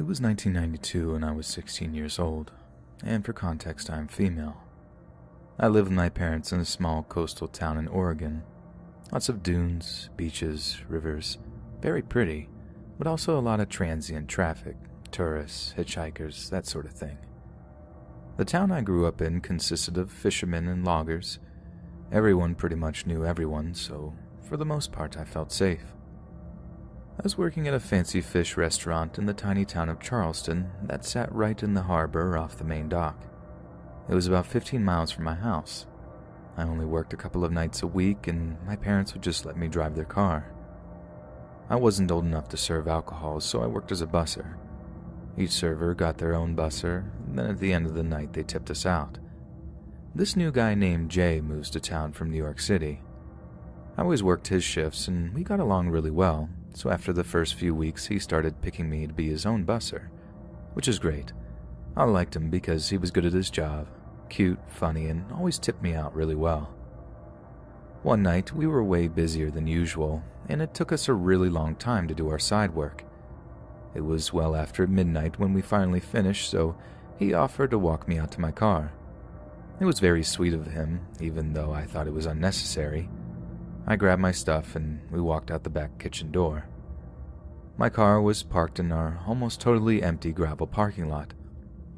It was 1992 and I was 16 years old, and for context, I am female. I live with my parents in a small coastal town in Oregon. Lots of dunes, beaches, rivers, very pretty, but also a lot of transient traffic, tourists, hitchhikers, that sort of thing. The town I grew up in consisted of fishermen and loggers. Everyone pretty much knew everyone, so for the most part I felt safe. I was working at a fancy fish restaurant in the tiny town of Charleston that sat right in the harbor off the main dock. It was about 15 miles from my house. I only worked a couple of nights a week, and my parents would just let me drive their car. I wasn't old enough to serve alcohol, so I worked as a busser. Each server got their own busser, and then at the end of the night they tipped us out. This new guy named Jay moves to town from New York City. I always worked his shifts, and we got along really well, so after the first few weeks he started picking me to be his own busser, which is great. I liked him because he was good at his job, cute, funny, and always tipped me out really well. One night, we were way busier than usual, and it took us a really long time to do our side work. It was well after midnight when we finally finished, so he offered to walk me out to my car. It was very sweet of him, even though I thought it was unnecessary. I grabbed my stuff and we walked out the back kitchen door. My car was parked in our almost totally empty gravel parking lot.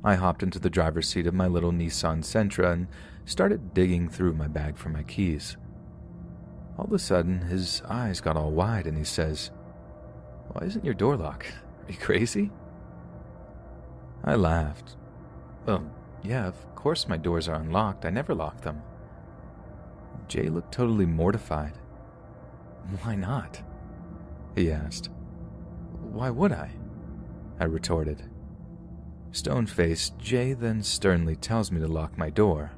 I hopped into the driver's seat of my little Nissan Sentra and started digging through my bag for my keys. All of a sudden, his eyes got all wide and he says, "Why isn't your door locked? Are you crazy?" I laughed. "Well, yeah, of course my doors are unlocked. I never lock them." Jay looked totally mortified. "Why not?" he asked. "Why would I?" I retorted. Stone-faced, Jay then sternly tells me to lock my door.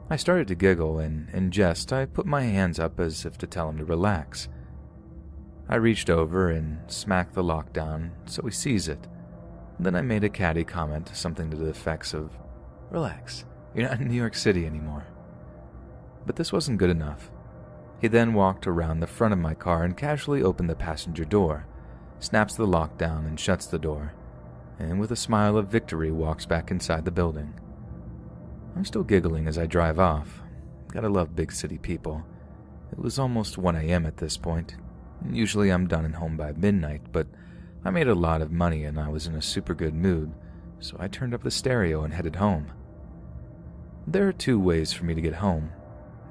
I started to giggle, and in jest, I put my hands up as if to tell him to relax. I reached over and smacked the lock down so he sees it. Then I made a catty comment, something to the effects of, "Relax, you're not in New York City anymore." But this wasn't good enough. He then walked around the front of my car and casually opened the passenger door, snaps the lock down and shuts the door, and with a smile of victory walks back inside the building. I'm still giggling as I drive off. Gotta love big city people. It was almost 1 a.m. at this point. Usually I'm done and home by midnight, but I made a lot of money and I was in a super good mood, so I turned up the stereo and headed home. There are 2 ways for me to get home.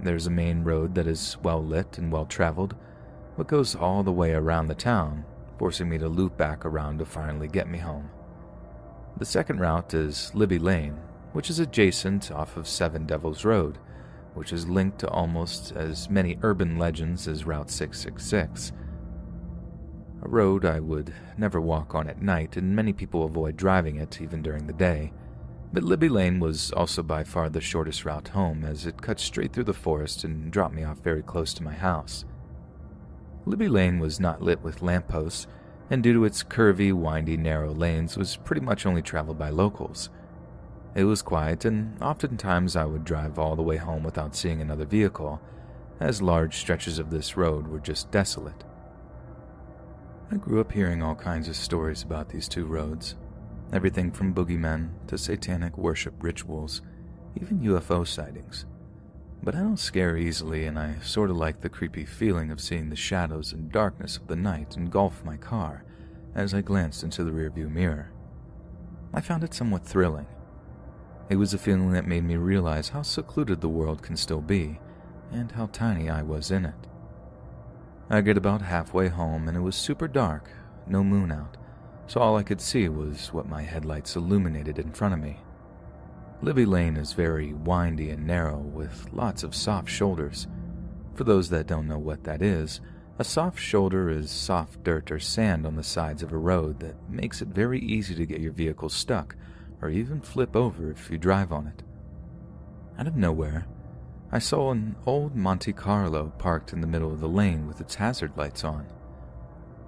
There's a main road that is well lit and well traveled, but goes all the way around the town, forcing me to loop back around to finally get me home. The second route is Libby Lane, which is adjacent off of 7 Devils Road, which is linked to almost as many urban legends as Route 666. A road I would never walk on at night, and many people avoid driving it even during the day. But Libby Lane was also by far the shortest route home, as it cut straight through the forest and dropped me off very close to my house. Libby Lane was not lit with lampposts, and due to its curvy, windy, narrow lanes, was pretty much only traveled by locals. It was quiet, and oftentimes I would drive all the way home without seeing another vehicle, as large stretches of this road were just desolate. I grew up hearing all kinds of stories about these 2 roads. Everything from boogeymen to satanic worship rituals, even UFO sightings. But I don't scare easily, and I sort of like the creepy feeling of seeing the shadows and darkness of the night engulf my car as I glanced into the rearview mirror. I found it somewhat thrilling. It was a feeling that made me realize how secluded the world can still be, and how tiny I was in it. I get about halfway home, and it was super dark, no moon out, so all I could see was what my headlights illuminated in front of me. Libby Lane is very windy and narrow, with lots of soft shoulders. For those that don't know what that is, a soft shoulder is soft dirt or sand on the sides of a road that makes it very easy to get your vehicle stuck, or even flip over if you drive on it. Out of nowhere, I saw an old Monte Carlo parked in the middle of the lane with its hazard lights on.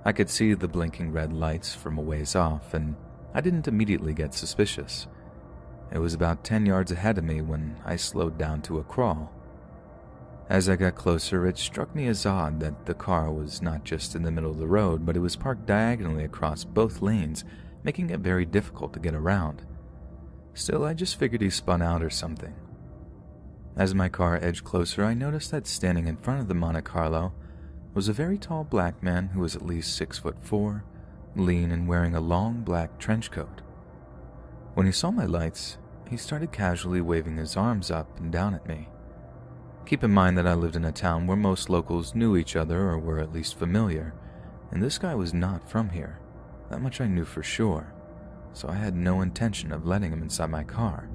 I could see the blinking red lights from a ways off, and I didn't immediately get suspicious. It was about 10 yards ahead of me when I slowed down to a crawl. As I got closer, it struck me as odd that the car was not just in the middle of the road, but it was parked diagonally across both lanes making it very difficult to get around. Still, I just figured he spun out or something. As my car edged closer, I noticed that standing in front of the Monte Carlo was a very tall black man who was at least 6'4", lean and wearing a long black trench coat. When he saw my lights, he started casually waving his arms up and down at me. Keep in mind that I lived in a town where most locals knew each other or were at least familiar, and this guy was not from here. That much I knew for sure, so I had no intention of letting him inside my car.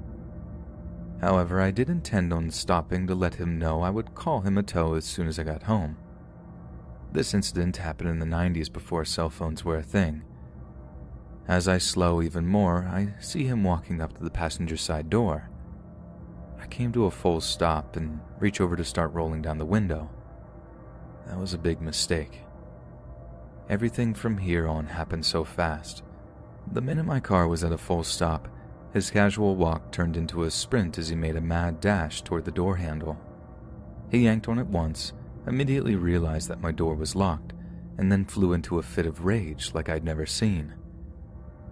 However, I did intend on stopping to let him know I would call him a tow as soon as I got home. This incident happened in the 90s before cell phones were a thing. As I slow even more, I see him walking up to the passenger side door. I came to a full stop and reach over to start rolling down the window. That was a big mistake. Everything from here on happened so fast. The minute my car was at a full stop, his casual walk turned into a sprint as he made a mad dash toward the door handle. He yanked on it once, immediately realized that my door was locked, and then flew into a fit of rage like I'd never seen.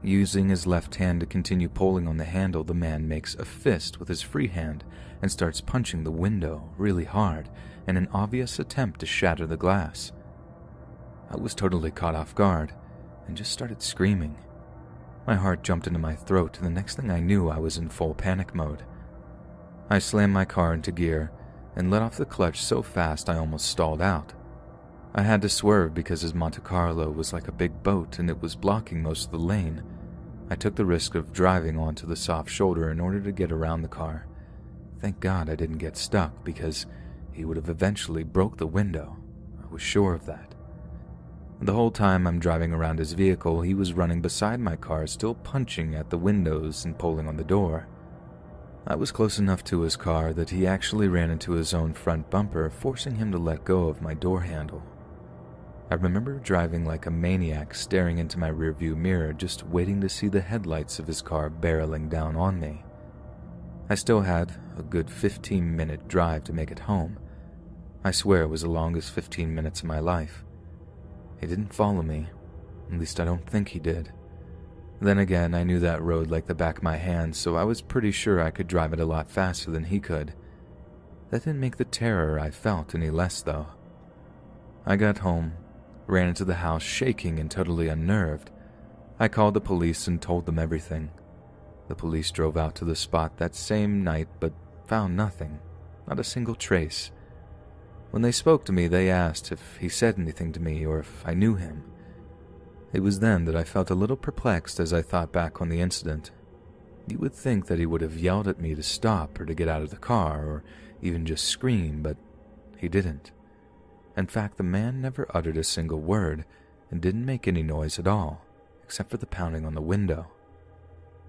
Using his left hand to continue pulling on the handle, the man makes a fist with his free hand and starts punching the window really hard in an obvious attempt to shatter the glass. I was totally caught off guard and just started screaming. My heart jumped into my throat, and the next thing I knew, I was in full panic mode. I slammed my car into gear and let off the clutch so fast I almost stalled out. I had to swerve because his Monte Carlo was like a big boat and it was blocking most of the lane. I took the risk of driving onto the soft shoulder in order to get around the car. Thank God I didn't get stuck because he would have eventually broke the window. I was sure of that. The whole time I'm driving around his vehicle, he was running beside my car, still punching at the windows and pulling on the door. I was close enough to his car that he actually ran into his own front bumper, forcing him to let go of my door handle. I remember driving like a maniac, staring into my rearview mirror, just waiting to see the headlights of his car barreling down on me. I still had a good 15-minute drive to make it home. I swear it was the longest 15 minutes of my life. He didn't follow me, at least I don't think he did. Then again, I knew that road like the back of my hand, so I was pretty sure I could drive it a lot faster than he could. That didn't make the terror I felt any less, though. I got home, ran into the house shaking and totally unnerved. I called the police and told them everything. The police drove out to the spot that same night but found nothing, not a single trace. When they spoke to me, they asked if he said anything to me or if I knew him. It was then that I felt a little perplexed as I thought back on the incident. You would think that he would have yelled at me to stop or to get out of the car or even just scream, but he didn't. In fact, the man never uttered a single word and didn't make any noise at all, except for the pounding on the window.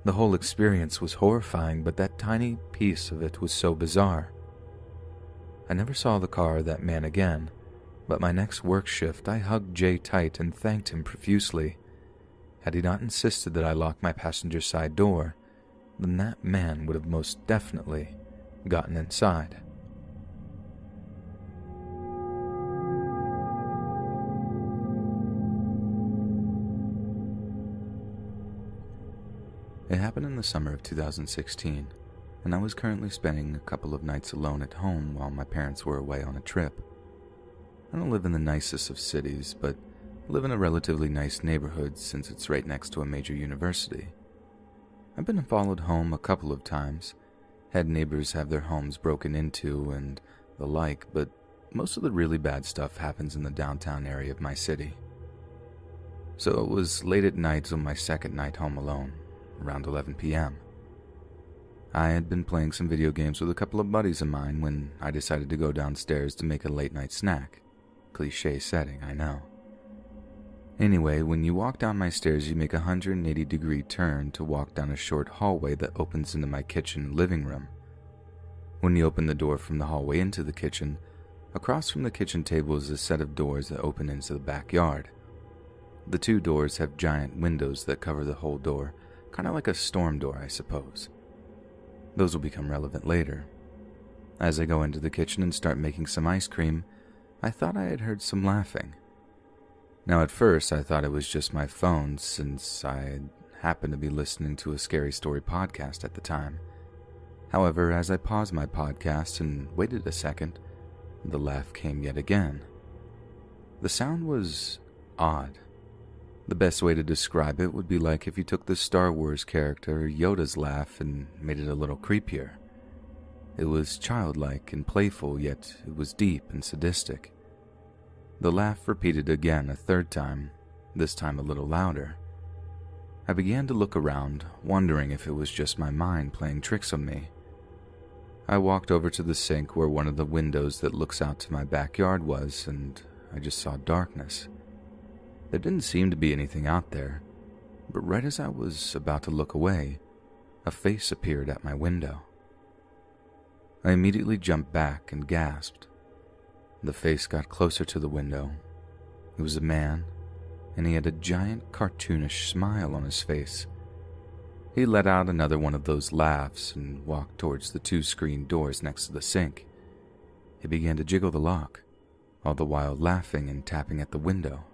The whole experience was horrifying, but that tiny piece of it was so bizarre. I never saw the car or that man again, but my next work shift I hugged Jay tight and thanked him profusely. Had he not insisted that I lock my passenger side door, then that man would have most definitely gotten inside. It happened in the summer of 2016, and I was currently spending a couple of nights alone at home while my parents were away on a trip. I don't live in the nicest of cities, but live in a relatively nice neighborhood since it's right next to a major university. I've been followed home a couple of times, had neighbors have their homes broken into and the like, but most of the really bad stuff happens in the downtown area of my city. So it was late at night on my second night home alone, around 11 p.m. I had been playing some video games with a couple of buddies of mine when I decided to go downstairs to make a late-night snack. Cliché setting, I know. Anyway, when you walk down my stairs, you make a 180-degree turn to walk down a short hallway that opens into my kitchen and living room. When you open the door from the hallway into the kitchen, across from the kitchen table is a set of doors that open into the backyard. The two doors have giant windows that cover the whole door, kind of like a storm door, I suppose. Those will become relevant later. As I go into the kitchen and start making some ice cream, I thought I had heard some laughing. Now at first I thought it was just my phone since I happened to be listening to a scary story podcast at the time. However, as I paused my podcast and waited a second, the laugh came yet again. The sound was odd. The best way to describe it would be like if you took the Star Wars character Yoda's laugh and made it a little creepier. It was childlike and playful, yet it was deep and sadistic. The laugh repeated again a third time, this time a little louder. I began to look around, wondering if it was just my mind playing tricks on me. I walked over to the sink where one of the windows that looks out to my backyard was, and I just saw darkness. There didn't seem to be anything out there, but right as I was about to look away, a face appeared at my window. I immediately jumped back and gasped. The face got closer to the window. It was a man, and he had a giant cartoonish smile on his face. He let out another one of those laughs and walked towards the 2 screen doors next to the sink. He began to jiggle the lock, all the while laughing and tapping at the window.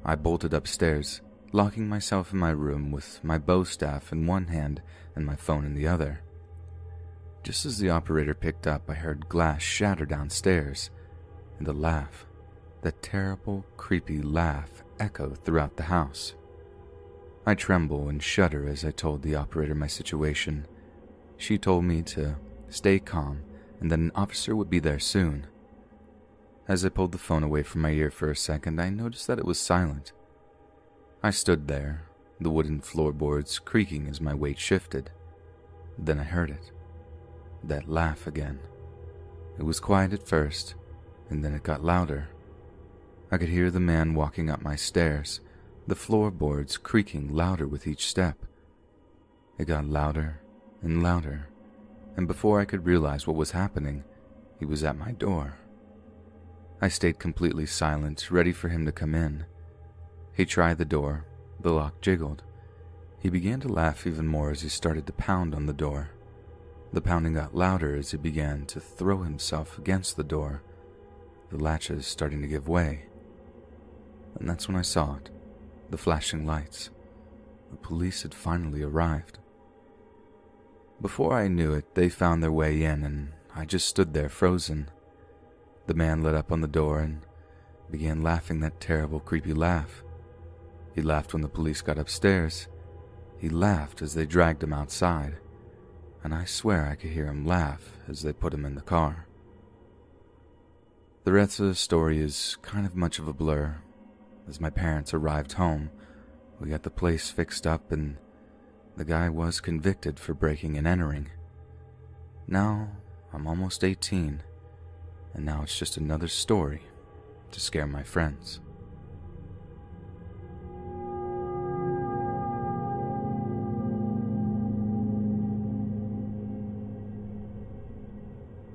I bolted upstairs, locking myself in my room with my bow staff in one hand and my phone in the other. Just as the operator picked up, I heard glass shatter downstairs, and the laugh, that terrible, creepy laugh, echoed throughout the house. I tremble and shudder as I told the operator my situation. She told me to stay calm and that an officer would be there soon. As I pulled the phone away from my ear for a second, I noticed that it was silent. I stood there, the wooden floorboards creaking as my weight shifted. Then I heard it. That laugh again. It was quiet at first, and then it got louder. I could hear the man walking up my stairs, the floorboards creaking louder with each step. It got louder and louder, and before I could realize what was happening, he was at my door. I stayed completely silent, ready for him to come in. He tried the door. The lock jiggled. He began to laugh even more as he started to pound on the door. The pounding got louder as he began to throw himself against the door, the latches starting to give way. And that's when I saw it, the flashing lights. The police had finally arrived. Before I knew it, they found their way in, and I just stood there frozen. The man lit up on the door and began laughing that terrible, creepy laugh. He laughed when the police got upstairs. He laughed as they dragged him outside. And I swear I could hear him laugh as they put him in the car. The rest of the story is kind of much of a blur. As my parents arrived home, we got the place fixed up and the guy was convicted for breaking and entering. Now I'm almost 18, and now it's just another story to scare my friends.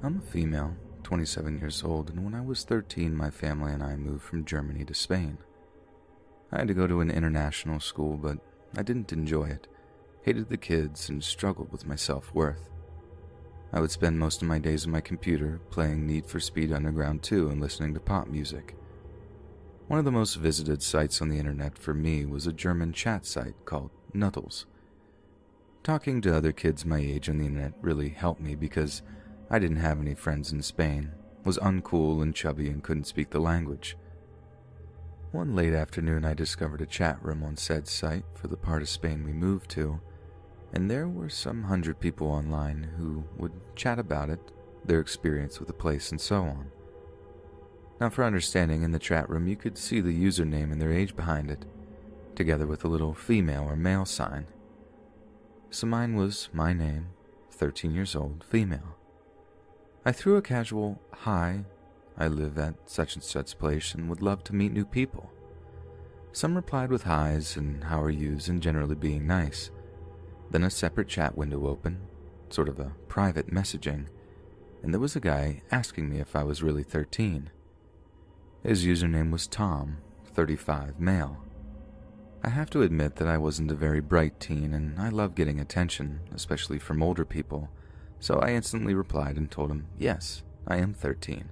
I'm a female, 27 years old, and when I was 13, my family and I moved from Germany to Spain. I had to go to an international school, but I didn't enjoy it, hated the kids, and struggled with my self-worth. I would spend most of my days on my computer, playing Need for Speed Underground 2 and listening to pop music. One of the most visited sites on the internet for me was a German chat site called Nuddles. Talking to other kids my age on the internet really helped me because I didn't have any friends in Spain, was uncool and chubby and couldn't speak the language. One late afternoon I discovered a chat room on said site for the part of Spain we moved to, and there were some 100 people online who would chat about it, their experience with the place, and so on. Now for understanding, in the chat room you could see the username and their age behind it, together with a little female or male sign. So mine was my name, 13 years old, female. I threw a casual, "Hi, I live at such and such place and would love to meet new people." Some replied with highs and how are yous and generally being nice. Then a separate chat window opened, sort of a private messaging, and there was a guy asking me if I was really 13. His username was Tom, 35, male. I have to admit that I wasn't a very bright teen and I love getting attention, especially from older people, so I instantly replied and told him, yes, I am 13.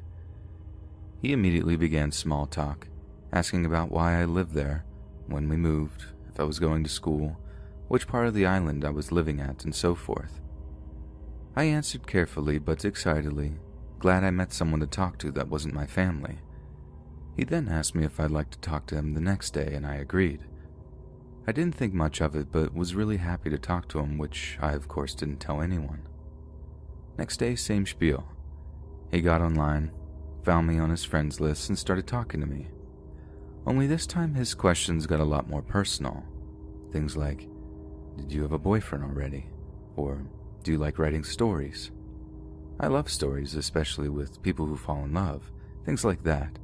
He immediately began small talk, asking about why I lived there, when we moved, if I was going to school, which part of the island I was living at, and so forth. I answered carefully but excitedly, glad I met someone to talk to that wasn't my family. He then asked me if I'd like to talk to him the next day, and I agreed. I didn't think much of it, but was really happy to talk to him, which I of course didn't tell anyone. Next day, same spiel. He got online, found me on his friends list, and started talking to me. Only this time his questions got a lot more personal. Things like, did you have a boyfriend already? Or, do you like writing stories? I love stories, especially with people who fall in love, things like that.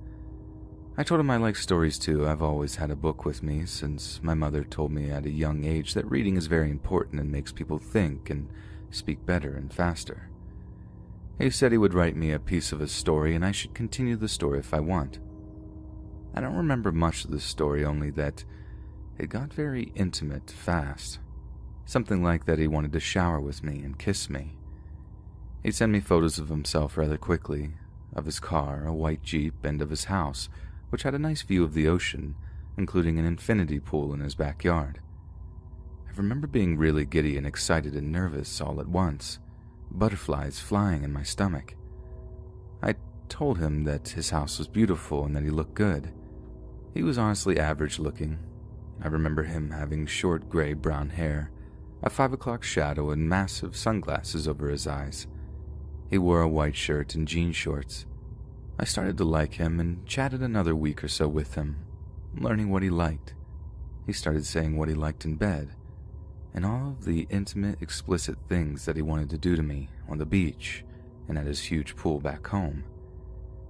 I told him I like stories too. I've always had a book with me since my mother told me at a young age that reading is very important and makes people think and speak better and faster. He said he would write me a piece of a story and I should continue the story if I want. I don't remember much of the story, only that it got very intimate fast. Something like that he wanted to shower with me and kiss me. He'd send me photos of himself rather quickly, of his car, a white Jeep, and of his house, which had a nice view of the ocean, including an infinity pool in his backyard. I remember being really giddy and excited and nervous all at once, butterflies flying in my stomach. I told him that his house was beautiful and that he looked good. He was honestly average looking. I remember him having short gray-brown hair, a 5 o'clock shadow, and massive sunglasses over his eyes. He wore a white shirt and jean shorts. I started to like him and chatted another week or so with him, learning what he liked. He started saying what he liked in bed, and all of the intimate, explicit things that he wanted to do to me on the beach and at his huge pool back home.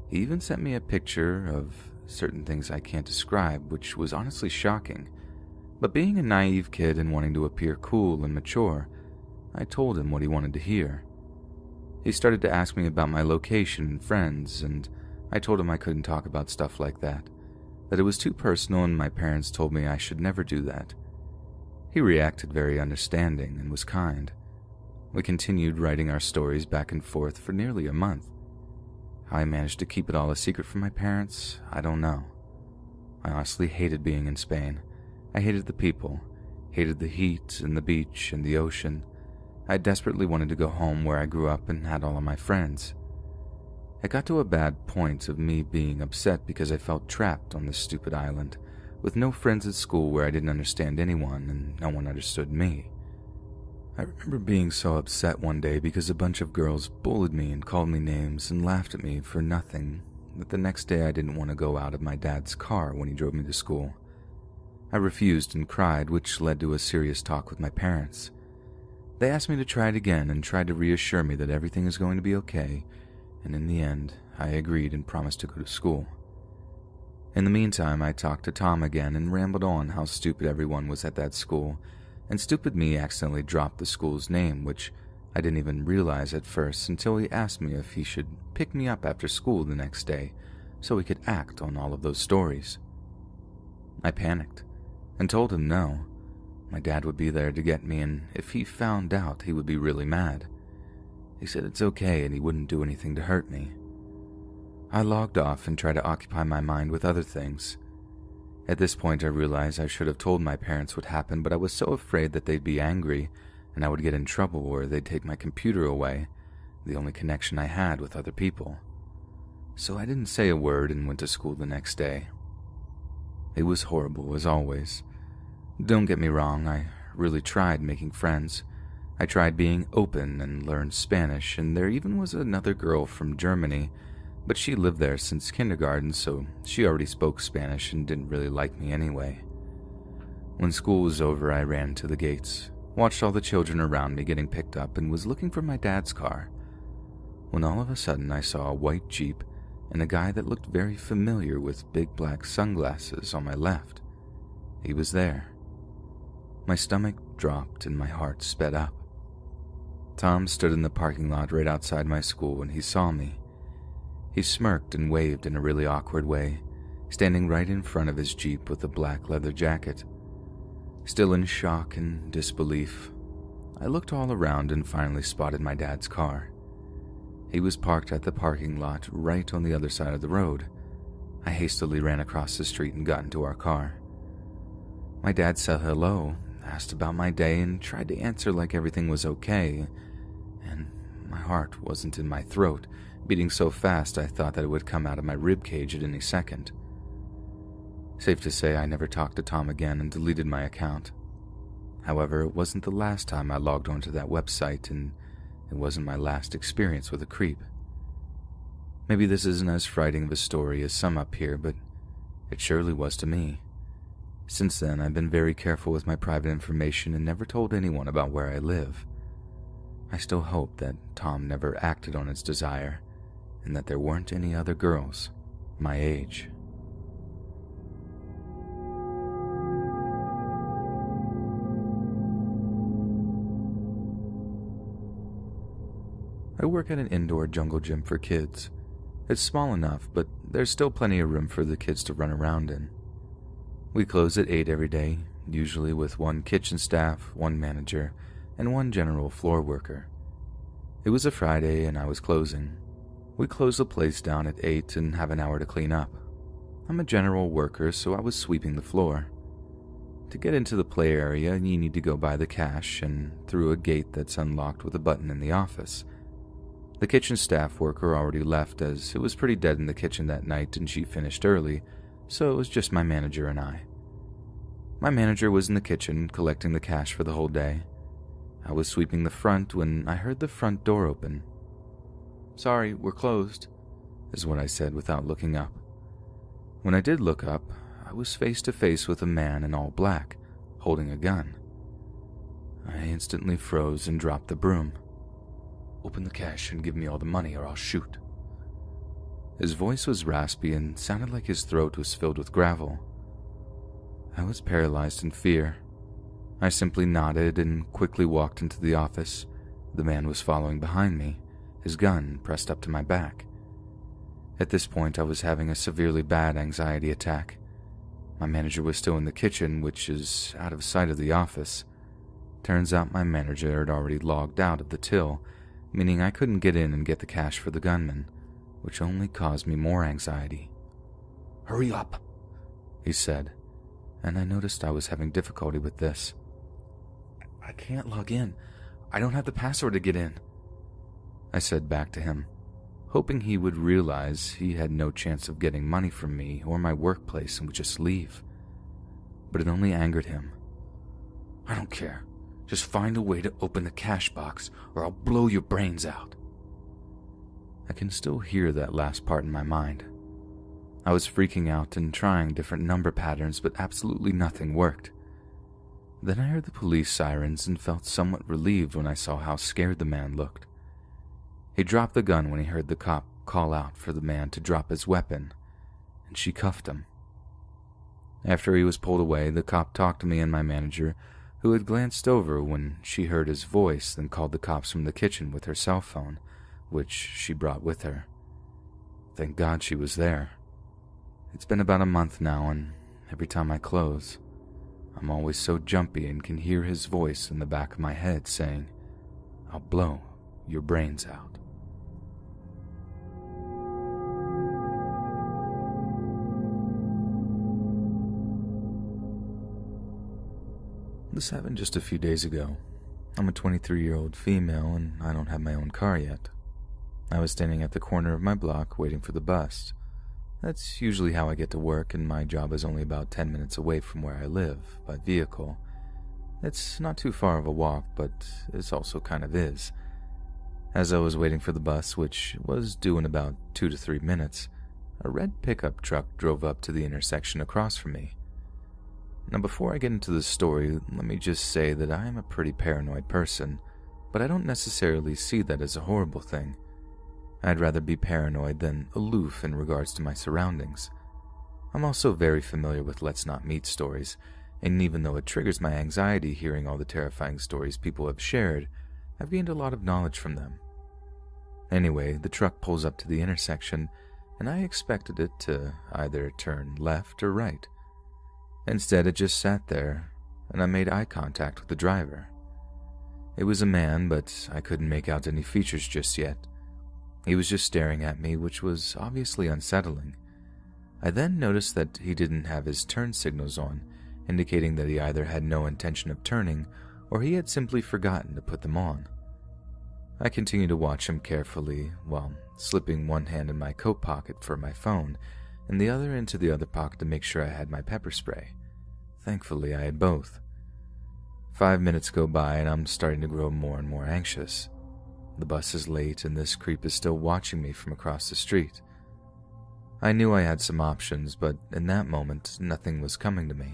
He even sent me a picture of certain things I can't describe, which was honestly shocking. But being a naive kid and wanting to appear cool and mature, I told him what he wanted to hear. He started to ask me about my location and friends, and I told him I couldn't talk about stuff like that it was too personal, and my parents told me I should never do that. He reacted very understanding and was kind. We continued writing our stories back and forth for nearly a month. How I managed to keep it all a secret from my parents, I don't know. I honestly hated being in Spain. I hated the people, hated the heat and the beach and the ocean. I desperately wanted to go home where I grew up and had all of my friends. It got to a bad point of me being upset because I felt trapped on this stupid island, with no friends at school where I didn't understand anyone and no one understood me. I remember being so upset one day because a bunch of girls bullied me and called me names and laughed at me for nothing, that the next day I didn't want to go out of my dad's car when he drove me to school. I refused and cried, which led to a serious talk with my parents. They asked me to try it again and tried to reassure me that everything is going to be okay, and in the end, I agreed and promised to go to school. In the meantime, I talked to Tom again and rambled on how stupid everyone was at that school, and stupid me accidentally dropped the school's name, which I didn't even realize at first until he asked me if he should pick me up after school the next day so he could act on all of those stories. I panicked and told him no. My dad would be there to get me, and if he found out, he would be really mad. He said it's okay and he wouldn't do anything to hurt me. I logged off and tried to occupy my mind with other things. At this point, I realized I should have told my parents what happened, but I was so afraid that they'd be angry and I would get in trouble or they'd take my computer away, the only connection I had with other people. So I didn't say a word and went to school the next day. It was horrible, as always. Don't get me wrong, I really tried making friends. I tried being open and learned Spanish, and there even was another girl from Germany, but she lived there since kindergarten, so she already spoke Spanish and didn't really like me anyway. When school was over, I ran to the gates, watched all the children around me getting picked up, and was looking for my dad's car, when all of a sudden I saw a white Jeep and a guy that looked very familiar with big black sunglasses on my left. He was there. My stomach dropped and my heart sped up. Tom stood in the parking lot right outside my school when he saw me. He smirked and waved in a really awkward way, standing right in front of his Jeep with a black leather jacket. Still in shock and disbelief, I looked all around and finally spotted my dad's car. He was parked at the parking lot right on the other side of the road. I hastily ran across the street and got into our car. My dad said hello, asked about my day, and tried to answer like everything was okay, and my heart wasn't in my throat, beating so fast I thought that it would come out of my ribcage at any second. Safe to say I never talked to Tom again and deleted my account. However, it wasn't the last time I logged onto that website, and it wasn't my last experience with a creep. Maybe this isn't as frightening of a story as some up here, but it surely was to me. Since then, I've been very careful with my private information and never told anyone about where I live. I still hope that Tom never acted on his desire, and that there weren't any other girls my age. I work at an indoor jungle gym for kids. It's small enough, but there's still plenty of room for the kids to run around in. We close at 8 every day, usually with one kitchen staff, one manager, and one general floor worker. It was a Friday and I was closing. We close the place down at 8 and have an hour to clean up. I'm a general worker, so I was sweeping the floor. To get into the play area, you need to go by the cash and through a gate that's unlocked with a button in the office. The kitchen staff worker already left as it was pretty dead in the kitchen that night and she finished early, so it was just my manager and I. My manager was in the kitchen collecting the cash for the whole day. I was sweeping the front when I heard the front door open. "Sorry, we're closed," is what I said without looking up. When I did look up, I was face to face with a man in all black, holding a gun. I instantly froze and dropped the broom. "Open the cash and give me all the money or I'll shoot." His voice was raspy and sounded like his throat was filled with gravel. I was paralyzed in fear. I simply nodded and quickly walked into the office. The man was following behind me, his gun pressed up to my back. At this point, I was having a severely bad anxiety attack. My manager was still in the kitchen, which is out of sight of the office. Turns out my manager had already logged out of the till, meaning I couldn't get in and get the cash for the gunman, which only caused me more anxiety. "Hurry up," he said, and I noticed I was having difficulty with this. "I can't log in. I don't have the password to get in," I said back to him, hoping he would realize he had no chance of getting money from me or my workplace and would just leave. But it only angered him. "I don't care. Just find a way to open the cash box or I'll blow your brains out." I can still hear that last part in my mind. I was freaking out and trying different number patterns, but absolutely nothing worked. Then I heard the police sirens and felt somewhat relieved when I saw how scared the man looked. He dropped the gun when he heard the cop call out for the man to drop his weapon, and she cuffed him. After he was pulled away, the cop talked to me and my manager, who had glanced over when she heard his voice, then called the cops from the kitchen with her cell phone, which she brought with her. Thank God she was there. It's been about a month now, and every time I close, I'm always so jumpy and can hear his voice in the back of my head saying, "I'll blow your brains out." This happened just a few days ago. I'm a 23-year-old female and I don't have my own car yet. I was standing at the corner of my block waiting for the bus. That's usually how I get to work, and my job is only about 10 minutes away from where I live, by vehicle. It's not too far of a walk, but it also kind of is. As I was waiting for the bus, which was due in about 2 to 3 minutes, a red pickup truck drove up to the intersection across from me. Now, before I get into the story, let me just say that I am a pretty paranoid person, but I don't necessarily see that as a horrible thing. I'd rather be paranoid than aloof in regards to my surroundings. I'm also very familiar with Let's Not Meet stories, and even though it triggers my anxiety hearing all the terrifying stories people have shared, I've gained a lot of knowledge from them. Anyway, the truck pulls up to the intersection, and I expected it to either turn left or right. Instead, it just sat there, and I made eye contact with the driver. It was a man, but I couldn't make out any features just yet. He was just staring at me, which was obviously unsettling. I then noticed that he didn't have his turn signals on, indicating that he either had no intention of turning or he had simply forgotten to put them on. I continued to watch him carefully while slipping one hand in my coat pocket for my phone and the other into the other pocket to make sure I had my pepper spray. Thankfully, I had both. 5 minutes go by and I'm starting to grow more and more anxious. The bus is late and this creep is still watching me from across the street. I knew I had some options, but in that moment, nothing was coming to me.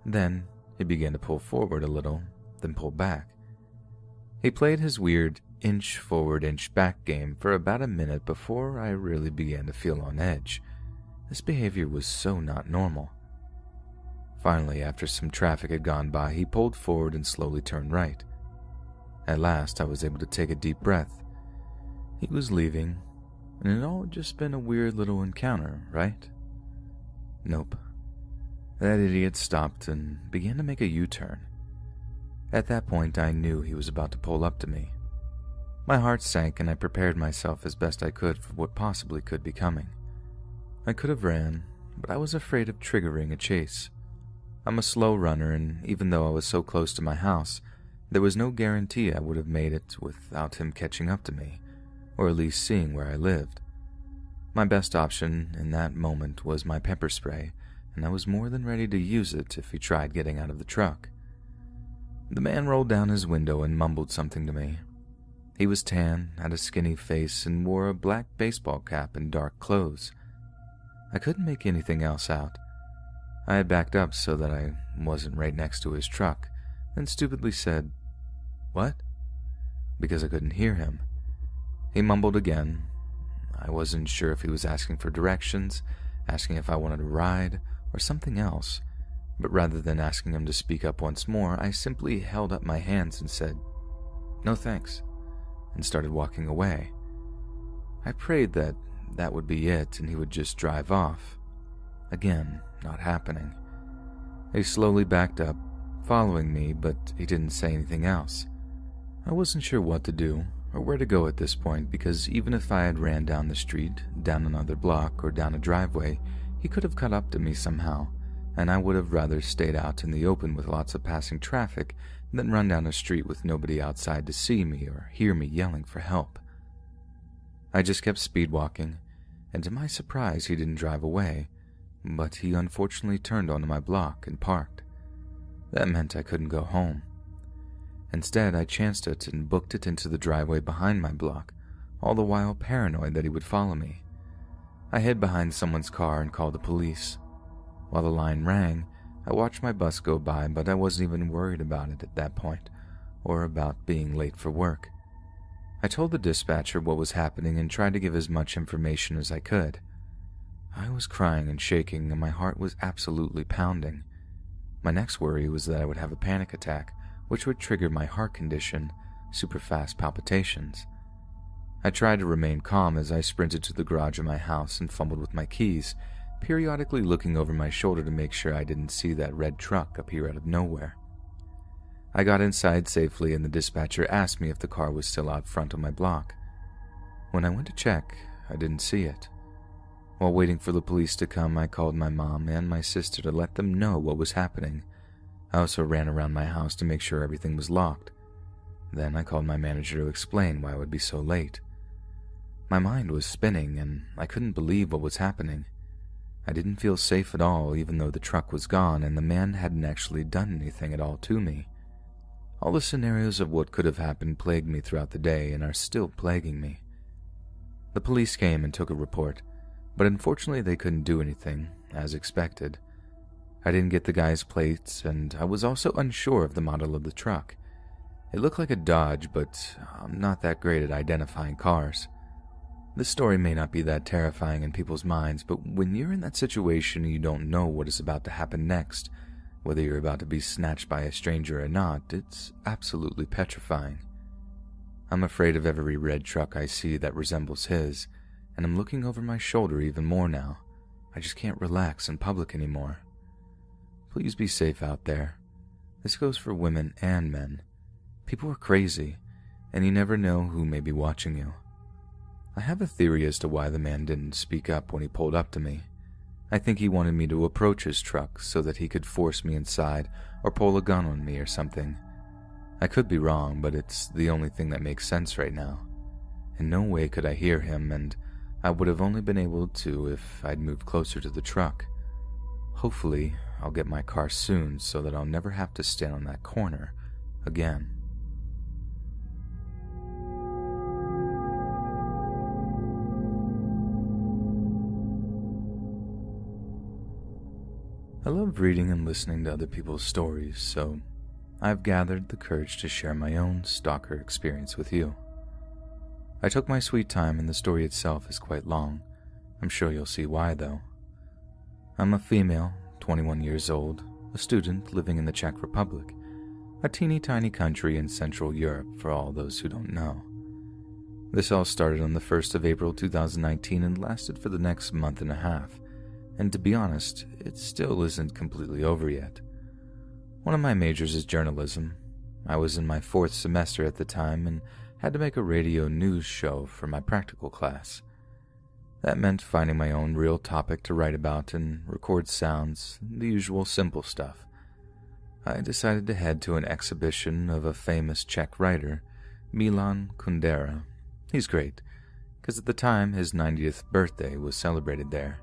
Then, he began to pull forward a little, then pull back. He played his weird inch forward, inch back game for about a minute before I really began to feel on edge. This behavior was so not normal. Finally, after some traffic had gone by, he pulled forward and slowly turned right. At last, I was able to take a deep breath. He was leaving, and it all had just been a weird little encounter, right? Nope. That idiot stopped and began to make a U-turn. At that point, I knew he was about to pull up to me. My heart sank and I prepared myself as best I could for what possibly could be coming. I could have ran, but I was afraid of triggering a chase. I'm a slow runner, and even though I was so close to my house, there was no guarantee I would have made it without him catching up to me, or at least seeing where I lived. My best option in that moment was my pepper spray, and I was more than ready to use it if he tried getting out of the truck. The man rolled down his window and mumbled something to me. He was tan, had a skinny face, and wore a black baseball cap and dark clothes. I couldn't make anything else out. I had backed up so that I wasn't right next to his truck, then stupidly said, "What?" because I couldn't hear him. He mumbled again. I wasn't sure if he was asking for directions, asking if I wanted a ride, or something else, but rather than asking him to speak up once more, I simply held up my hands and said, "No thanks," and started walking away. I prayed that that would be it and he would just drive off. Again, not happening. He slowly backed up, following me, but he didn't say anything else. I wasn't sure what to do or where to go at this point, because even if I had ran down the street, down another block, or down a driveway, he could have caught up to me somehow, and I would have rather stayed out in the open with lots of passing traffic than run down a street with nobody outside to see me or hear me yelling for help. I just kept speed walking, and to my surprise he didn't drive away, but he unfortunately turned onto my block and parked. That meant I couldn't go home. Instead, I chanced it and booked it into the driveway behind my block, all the while paranoid that he would follow me. I hid behind someone's car and called the police. While the line rang, I watched my bus go by, but I wasn't even worried about it at that point, or about being late for work. I told the dispatcher what was happening and tried to give as much information as I could. I was crying and shaking, and my heart was absolutely pounding. My next worry was that I would have a panic attack, which would trigger my heart condition, super fast palpitations. I tried to remain calm as I sprinted to the garage of my house and fumbled with my keys, periodically looking over my shoulder to make sure I didn't see that red truck appear out of nowhere. I got inside safely and the dispatcher asked me if the car was still out front on my block. When I went to check, I didn't see it. While waiting for the police to come, I called my mom and my sister to let them know what was happening. I also ran around my house to make sure everything was locked. Then I called my manager to explain why I would be so late. My mind was spinning and I couldn't believe what was happening. I didn't feel safe at all, even though the truck was gone and the man hadn't actually done anything at all to me. All the scenarios of what could have happened plagued me throughout the day and are still plaguing me. The police came and took a report, but unfortunately they couldn't do anything, as expected. I didn't get the guy's plates, and I was also unsure of the model of the truck. It looked like a Dodge, but I'm not that great at identifying cars. This story may not be that terrifying in people's minds, but when you're in that situation and you don't know what is about to happen next, whether you're about to be snatched by a stranger or not, it's absolutely petrifying. I'm afraid of every red truck I see that resembles his, and I'm looking over my shoulder even more now. I just can't relax in public anymore. Please be safe out there. This goes for women and men. People are crazy, and you never know who may be watching you. I have a theory as to why the man didn't speak up when he pulled up to me. I think he wanted me to approach his truck so that he could force me inside or pull a gun on me or something. I could be wrong, but it's the only thing that makes sense right now. In no way could I hear him, and I would have only been able to if I'd moved closer to the truck. Hopefully, I'll get my car soon so that I'll never have to stand on that corner again. I love reading and listening to other people's stories, so I've gathered the courage to share my own stalker experience with you. I took my sweet time, and the story itself is quite long. I'm sure you'll see why, though. I'm a female, 21 years old, a student living in the Czech Republic, a teeny tiny country in Central Europe for all those who don't know. This all started on the 1st of April 2019 and lasted for the next month and a half. And to be honest, it still isn't completely over yet. One of my majors is journalism. I was in my 4th semester at the time and had to make a radio news show for my practical class. That meant finding my own real topic to write about and record sounds, the usual simple stuff. I decided to head to an exhibition of a famous Czech writer, Milan Kundera. He's great, because at the time his 90th birthday was celebrated there.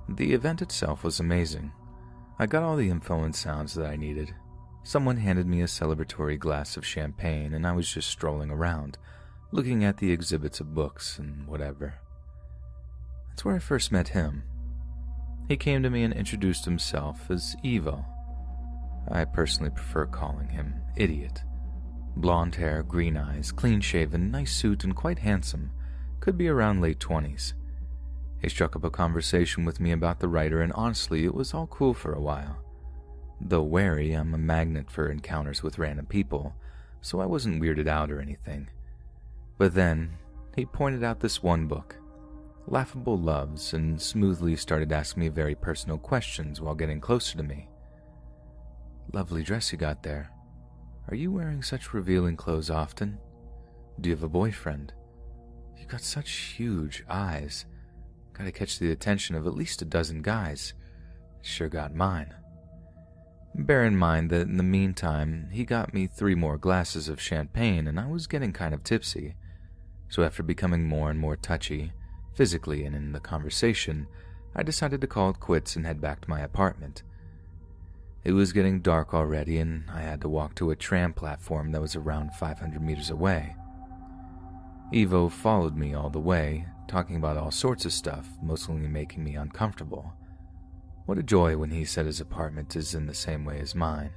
The event itself was amazing. I got all the info and sounds that I needed. Someone handed me a celebratory glass of champagne, and I was just strolling around, looking at the exhibits of books and whatever. That's where I first met him. He came to me and introduced himself as Ivo. I personally prefer calling him Idiot. Blonde hair, green eyes, clean-shaven, nice suit, and quite handsome. Could be around late 20s. He struck up a conversation with me about the writer, and honestly, it was all cool for a while. Though wary, I'm a magnet for encounters with random people, so I wasn't weirded out or anything. But then, he pointed out this one book, Laughable Loves, and smoothly started asking me very personal questions while getting closer to me. Lovely dress you got there. Are you wearing such revealing clothes often? Do you have a boyfriend? You got such huge eyes. Gotta catch the attention of at least a dozen guys. Sure got mine. Bear in mind that in the meantime, he got me 3 more glasses of champagne and I was getting kind of tipsy. So after becoming more and more touchy, physically and in the conversation, I decided to call it quits and head back to my apartment. It was getting dark already and I had to walk to a tram platform that was around 500 meters away. Ivo followed me all the way, talking about all sorts of stuff, mostly making me uncomfortable. What a joy when he said his apartment is in the same way as mine.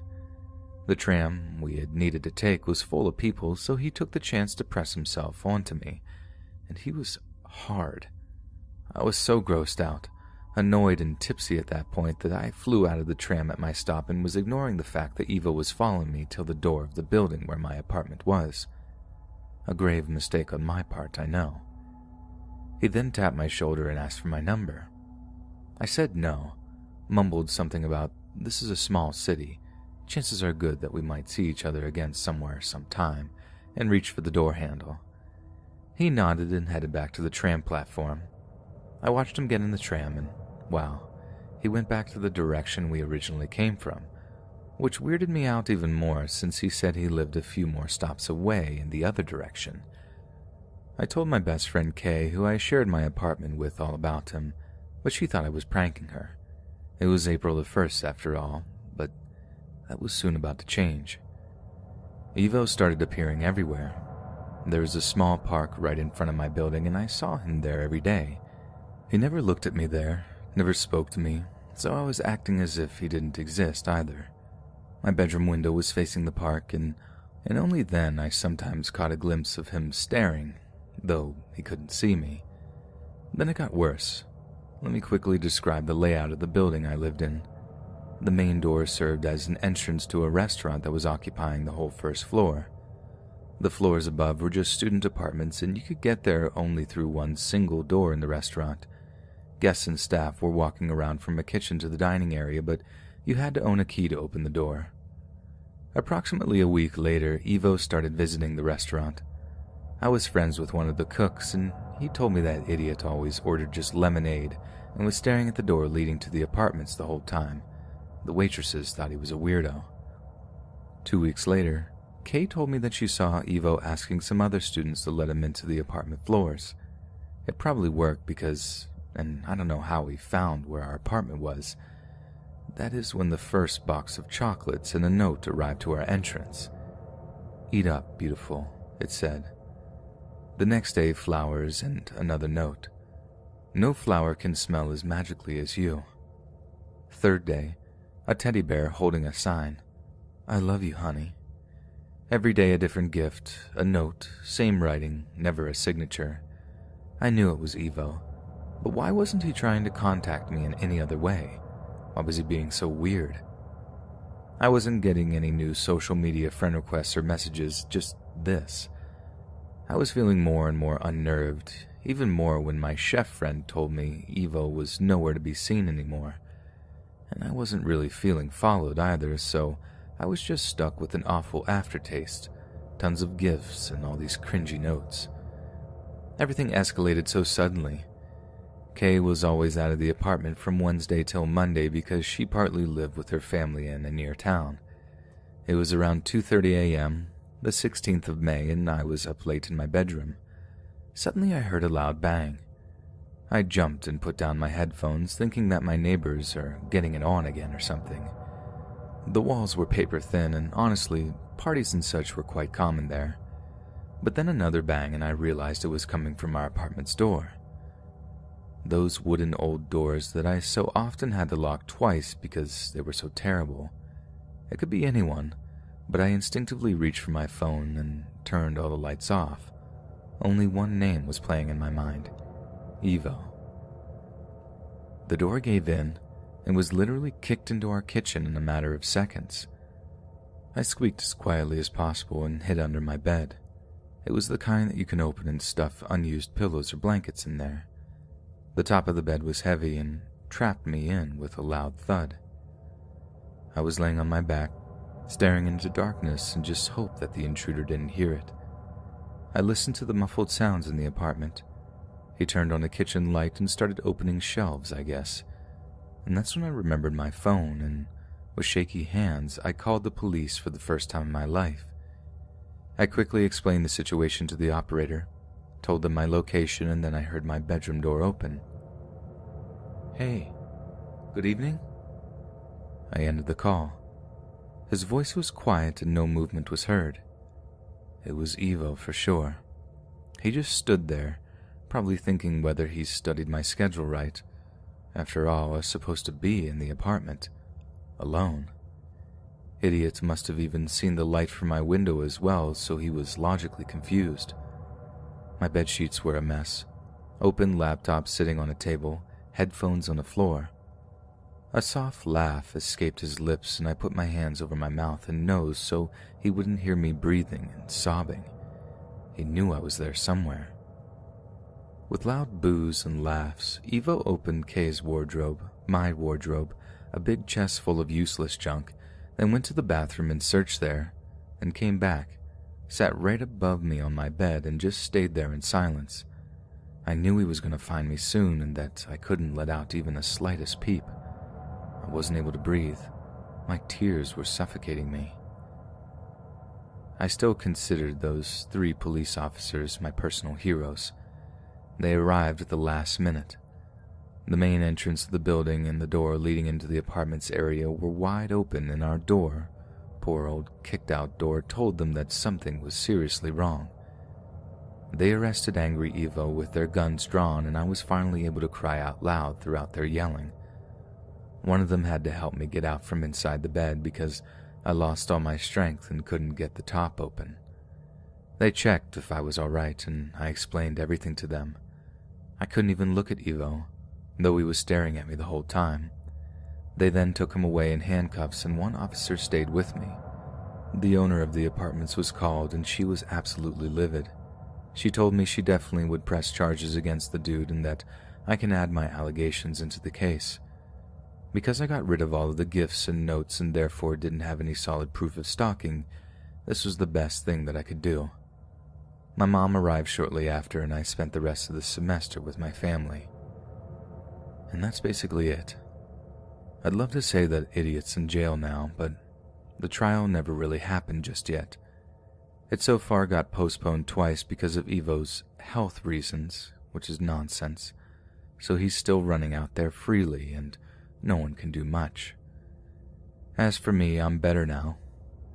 The tram we had needed to take was full of people, so he took the chance to press himself onto me, and he was hard. I was so grossed out, annoyed and tipsy at that point that I flew out of the tram at my stop and was ignoring the fact that Ivo was following me till the door of the building where my apartment was. A grave mistake on my part, I know. He then tapped my shoulder and asked for my number. I said no, mumbled something about, "This is a small city. Chances are good that we might see each other again somewhere sometime," and reached for the door handle. He nodded and headed back to the tram platform. I watched him get in the tram and, wow, he went back to the direction we originally came from, which weirded me out even more since he said he lived a few more stops away in the other direction. I told my best friend Kay, who I shared my apartment with, all about him, but she thought I was pranking her. It was April the 1st after all, but that was soon about to change. Ivo started appearing everywhere. There was a small park right in front of my building, and I saw him there every day. He never looked at me there, never spoke to me, so I was acting as if he didn't exist either. My bedroom window was facing the park, and only then I sometimes caught a glimpse of him staring, though he couldn't see me. Then it got worse. Let me quickly describe the layout of the building I lived in. The main door served as an entrance to a restaurant that was occupying the whole first floor. The floors above were just student apartments, and you could get there only through one single door in the restaurant. Guests and staff were walking around from a kitchen to the dining area, but you had to own a key to open the door. Approximately a week later, Ivo started visiting the restaurant. I was friends with one of the cooks, and he told me that idiot always ordered just lemonade and was staring at the door leading to the apartments the whole time. The waitresses thought he was a weirdo. 2 weeks later, Kay told me that she saw Evo asking some other students to let him into the apartment floors. It probably worked because, and I don't know how he found where our apartment was, that is when the first box of chocolates and a note arrived to our entrance. "Eat up, beautiful," it said. The next day, flowers and another note. "No flower can smell as magically as you." Third day, a teddy bear holding a sign. "I love you, honey." Every day a different gift, a note, same writing, never a signature. I knew it was Evo, but why wasn't he trying to contact me in any other way? Why was he being so weird? I wasn't getting any new social media friend requests or messages, just this. I was feeling more and more unnerved, even more when my chef friend told me Evo was nowhere to be seen anymore. And I wasn't really feeling followed either, so I was just stuck with an awful aftertaste, tons of gifts and all these cringy notes. Everything escalated so suddenly. Kay was always out of the apartment from Wednesday till Monday because she partly lived with her family in a near town. It was around 2:30 a.m., the 16th of May, and I was up late in my bedroom. Suddenly I heard a loud bang. I jumped and put down my headphones, thinking that my neighbors are getting it on again or something. The walls were paper thin, and honestly, parties and such were quite common there. But then another bang, and I realized it was coming from our apartment's door. Those wooden old doors that I so often had to lock twice because they were so terrible. It could be anyone, but I instinctively reached for my phone and turned all the lights off. Only one name was playing in my mind: Evo. The door gave in and was literally kicked into our kitchen in a matter of seconds. I squeaked as quietly as possible and hid under my bed. It was the kind that you can open and stuff unused pillows or blankets in there. The top of the bed was heavy and trapped me in with a loud thud. I was laying on my back, staring into darkness and just hoped that the intruder didn't hear it. I listened to the muffled sounds in the apartment. He turned on the kitchen light and started opening shelves, I guess. And that's when I remembered my phone, and with shaky hands, I called the police for the first time in my life. I quickly explained the situation to the operator, told them my location, and then I heard my bedroom door open. "Hey, good evening?" I ended the call. His voice was quiet and no movement was heard. It was Evo for sure. He just stood there, probably thinking whether he studied my schedule right. After all, I was supposed to be in the apartment, alone. Idiot must have even seen the light from my window as well, so he was logically confused. My bedsheets were a mess. Open laptop sitting on a table, headphones on the floor. A soft laugh escaped his lips, and I put my hands over my mouth and nose so he wouldn't hear me breathing and sobbing. He knew I was there somewhere. With loud boos and laughs, Evo opened Kay's wardrobe, my wardrobe, a big chest full of useless junk, then went to the bathroom and searched there, and came back, sat right above me on my bed, and just stayed there in silence. I knew he was going to find me soon and that I couldn't let out even the slightest peep. I wasn't able to breathe. My tears were suffocating me. I still considered those 3 police officers my personal heroes. They arrived at the last minute. The main entrance of the building and the door leading into the apartments area were wide open, and our door, poor old kicked-out door, told them that something was seriously wrong. They arrested angry Evo with their guns drawn, and I was finally able to cry out loud throughout their yelling. One of them had to help me get out from inside the bed because I lost all my strength and couldn't get the top open. They checked if I was all right, and I explained everything to them. I couldn't even look at Evo, though he was staring at me the whole time. They then took him away in handcuffs, and one officer stayed with me. The owner of the apartments was called, and she was absolutely livid. She told me she definitely would press charges against the dude and that I can add my allegations into the case. Because I got rid of all of the gifts and notes and therefore didn't have any solid proof of stalking, this was the best thing that I could do. My mom arrived shortly after, and I spent the rest of the semester with my family. And that's basically it. I'd love to say that idiot's in jail now, but the trial never really happened just yet. It so far got postponed twice because of Evo's health reasons, which is nonsense. So he's still running out there freely and no one can do much. As for me, I'm better now.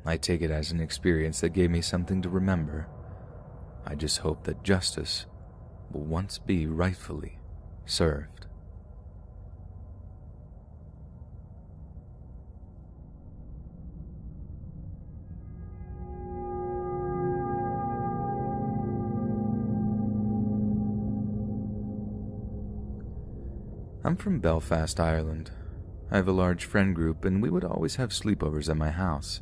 I take it as an experience that gave me something to remember. I just hope that justice will once be rightfully served. I'm from Belfast, Ireland. I have a large friend group and we would always have sleepovers at my house.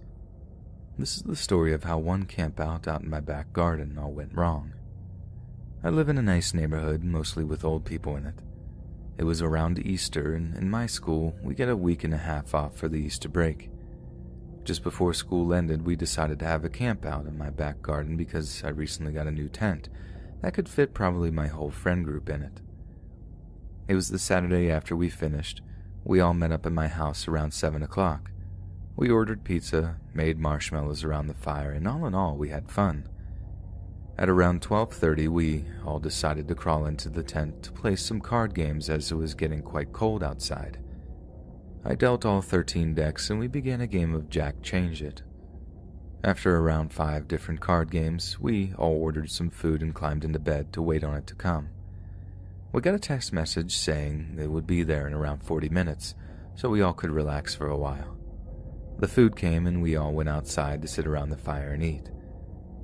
This is the story of how one campout out in my back garden all went wrong. I live in a nice neighborhood, mostly with old people in it. It was around Easter, and in my school, we get a week and a half off for the Easter break. Just before school ended, we decided to have a campout in my back garden because I recently got a new tent that could fit probably my whole friend group in it. It was the Saturday after we finished. We all met up at my house around 7 o'clock. We ordered pizza, made marshmallows around the fire, and all in all, we had fun. At around 12:30, we all decided to crawl into the tent to play some card games as it was getting quite cold outside. I dealt all 13 decks and we began a game of Jack Change It. After around 5 different card games, we all ordered some food and climbed into bed to wait on it to come. We got a text message saying it would be there in around 40 minutes, so we all could relax for a while. The food came and we all went outside to sit around the fire and eat.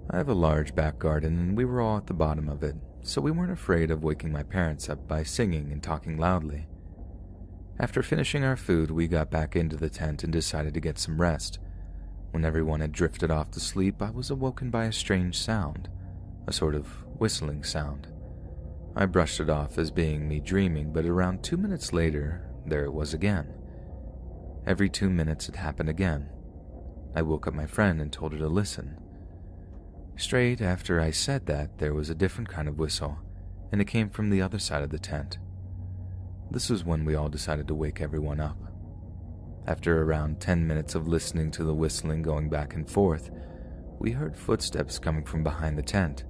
I have a large back garden and we were all at the bottom of it, so we weren't afraid of waking my parents up by singing and talking loudly. After finishing our food, we got back into the tent and decided to get some rest. When everyone had drifted off to sleep, I was awoken by a strange sound, a sort of whistling sound. I brushed it off as being me dreaming, but around 2 minutes later, there it was again. Every 2 minutes it happened again. I woke up my friend and told her to listen. Straight after I said that, there was a different kind of whistle, and it came from the other side of the tent. This was when we all decided to wake everyone up. After around 10 minutes of listening to the whistling going back and forth, we heard footsteps coming from behind the tent.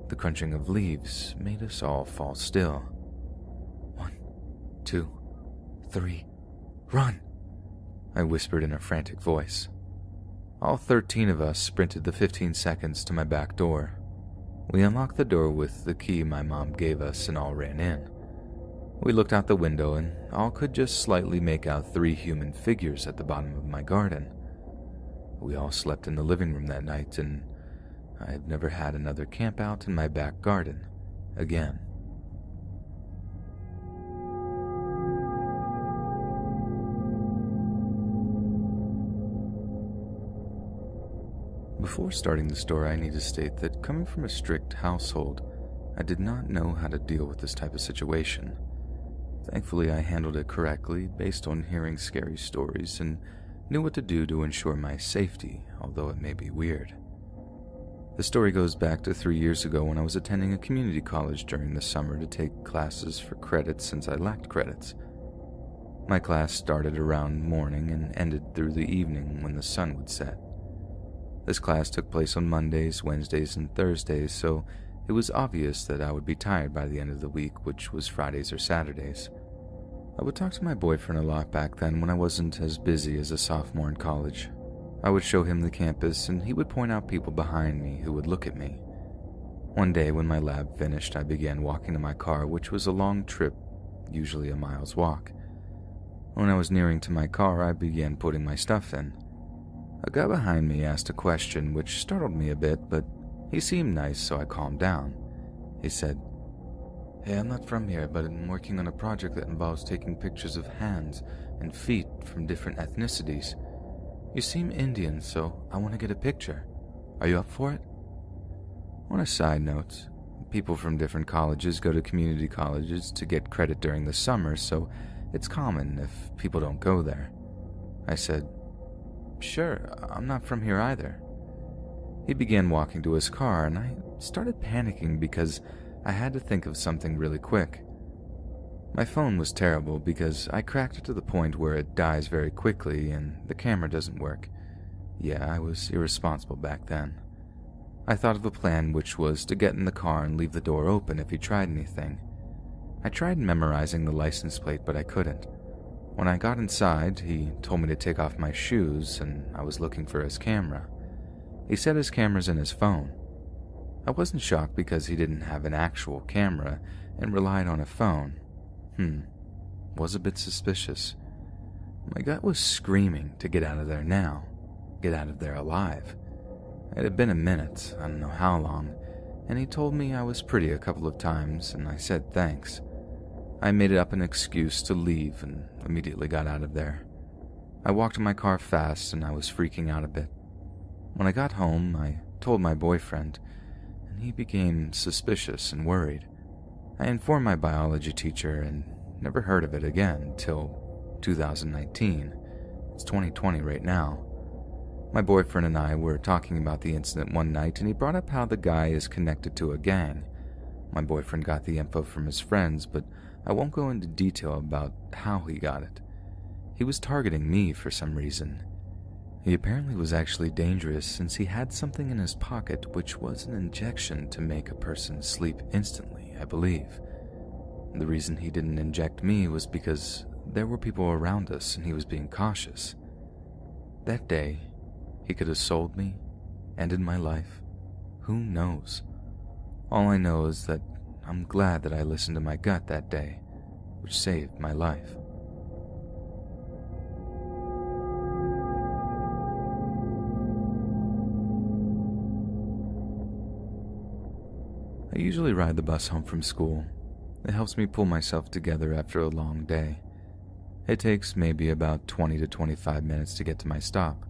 The crunching of leaves made us all fall still. 1, 2, 3, run! I whispered in a frantic voice. All 13 of us sprinted the 15 seconds to my back door. We unlocked the door with the key my mom gave us and all ran in. We looked out the window and all could just slightly make out 3 human figures at the bottom of my garden. We all slept in the living room that night, and I've never had another camp out in my back garden again. Before starting the story, I need to state that coming from a strict household, I did not know how to deal with this type of situation. Thankfully, I handled it correctly based on hearing scary stories and knew what to do to ensure my safety, although it may be weird. The story goes back to 3 years ago when I was attending a community college during the summer to take classes for credits since I lacked credits. My class started around morning and ended through the evening when the sun would set. This class took place on Mondays, Wednesdays, and Thursdays, so it was obvious that I would be tired by the end of the week, which was Fridays or Saturdays. I would talk to my boyfriend a lot back then when I wasn't as busy as a sophomore in college. I would show him the campus, and he would point out people behind me who would look at me. One day when my lab finished, I began walking to my car, which was a long trip, usually a mile's walk. When I was nearing to my car, I began putting my stuff in. A guy behind me asked a question which startled me a bit, but he seemed nice, so I calmed down. He said, "Hey, I'm not from here, but I'm working on a project that involves taking pictures of hands and feet from different ethnicities. You seem Indian, so I want to get a picture. Are you up for it?" On a side note, people from different colleges go to community colleges to get credit during the summer, so it's common if people don't go there. I said, "Sure, I'm not from here either." He began walking to his car, and I started panicking because I had to think of something really quick. My phone was terrible because I cracked it to the point where it dies very quickly and the camera doesn't work. Yeah, I was irresponsible back then. I thought of a plan, which was to get in the car and leave the door open if he tried anything. I tried memorizing the license plate, but I couldn't. When I got inside, he told me to take off my shoes, and I was looking for his camera. He said his camera's in his phone. I wasn't shocked because he didn't have an actual camera and relied on a phone. Was a bit suspicious. My gut was screaming to get out of there now. Get out of there alive. It had been a minute, I don't know how long, and he told me I was pretty a couple of times, and I said thanks. I made it up an excuse to leave and immediately got out of there. I walked to my car fast and I was freaking out a bit. When I got home, I told my boyfriend, and he became suspicious and worried. I informed my biology teacher and never heard of it again until 2019. It's 2020 right now. My boyfriend and I were talking about the incident one night, and he brought up how the guy is connected to a gang. My boyfriend got the info from his friends, but I won't go into detail about how he got it. He was targeting me for some reason. He apparently was actually dangerous since he had something in his pocket which was an injection to make a person sleep instantly, I believe. The reason he didn't inject me was because there were people around us and he was being cautious. That day, he could have sold me, ended my life. Who knows? All I know is that I'm glad that I listened to my gut that day, which saved my life. I usually ride the bus home from school. It helps me pull myself together after a long day. It takes maybe about 20 to 25 minutes to get to my stop.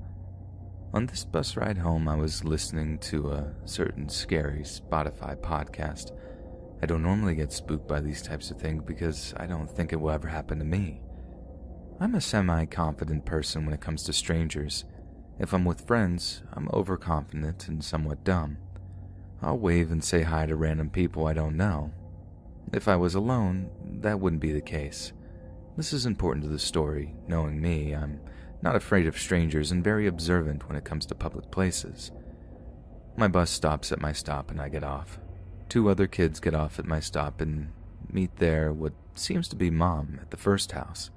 On this bus ride home, I was listening to a certain scary Spotify podcast. I don't normally get spooked by these types of things because I don't think it will ever happen to me. I'm a semi-confident person when it comes to strangers. If I'm with friends, I'm overconfident and somewhat dumb. I'll wave and say hi to random people I don't know. If I was alone, that wouldn't be the case. This is important to the story. Knowing me, I'm not afraid of strangers and very observant when it comes to public places. My bus stops at my stop and I get off. 2 other kids get off at my stop and meet there what seems to be Mom at the first house.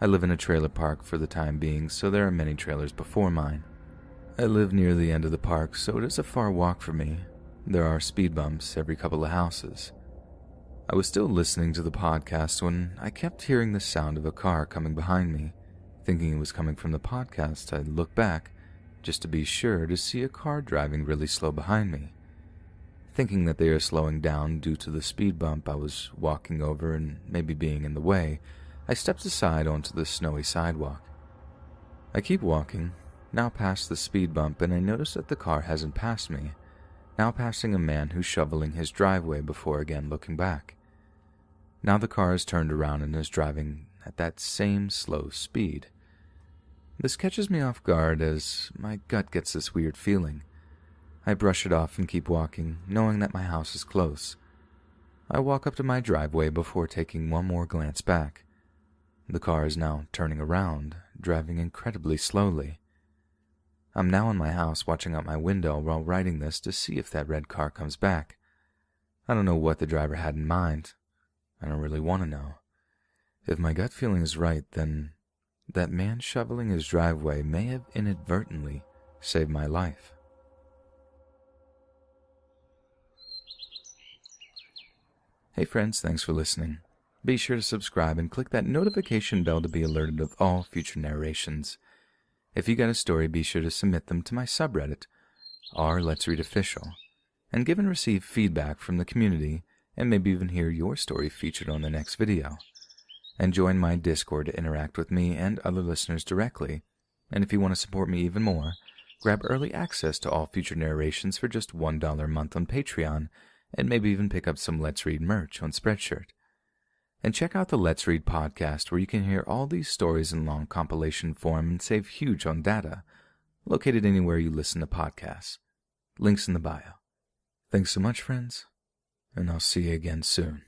I live in a trailer park for the time being, so there are many trailers before mine. I live near the end of the park, so it is a far walk for me. There are speed bumps every couple of houses. I was still listening to the podcast when I kept hearing the sound of a car coming behind me. Thinking it was coming from the podcast, I looked back, just to be sure, to see a car driving really slow behind me. Thinking that they are slowing down due to the speed bump I was walking over and maybe being in the way, I stepped aside onto the snowy sidewalk. I keep walking, now past the speed bump, and I notice that the car hasn't passed me, now passing a man who's shoveling his driveway before again looking back. Now the car is turned around and is driving at that same slow speed. This catches me off guard as my gut gets this weird feeling. I brush it off and keep walking, knowing that my house is close. I walk up to my driveway before taking one more glance back. The car is now turning around, driving incredibly slowly. I'm now in my house watching out my window while writing this to see if that red car comes back. I don't know what the driver had in mind. I don't really want to know. If my gut feeling is right, then that man shoveling his driveway may have inadvertently saved my life. Hey friends, thanks for listening. Be sure to subscribe and click that notification bell to be alerted of all future narrations. If you got a story, be sure to submit them to my subreddit, r/Let's Read Official, and give and receive feedback from the community and maybe even hear your story featured on the next video. And join my Discord to interact with me and other listeners directly. And if you want to support me even more, grab early access to all future narrations for just $1 a month on Patreon, and maybe even pick up some Let's Read merch on Spreadshirt. And check out the Let's Read podcast, where you can hear all these stories in long compilation form and save huge on data, located anywhere you listen to podcasts. Links in the bio. Thanks so much, friends, and I'll see you again soon.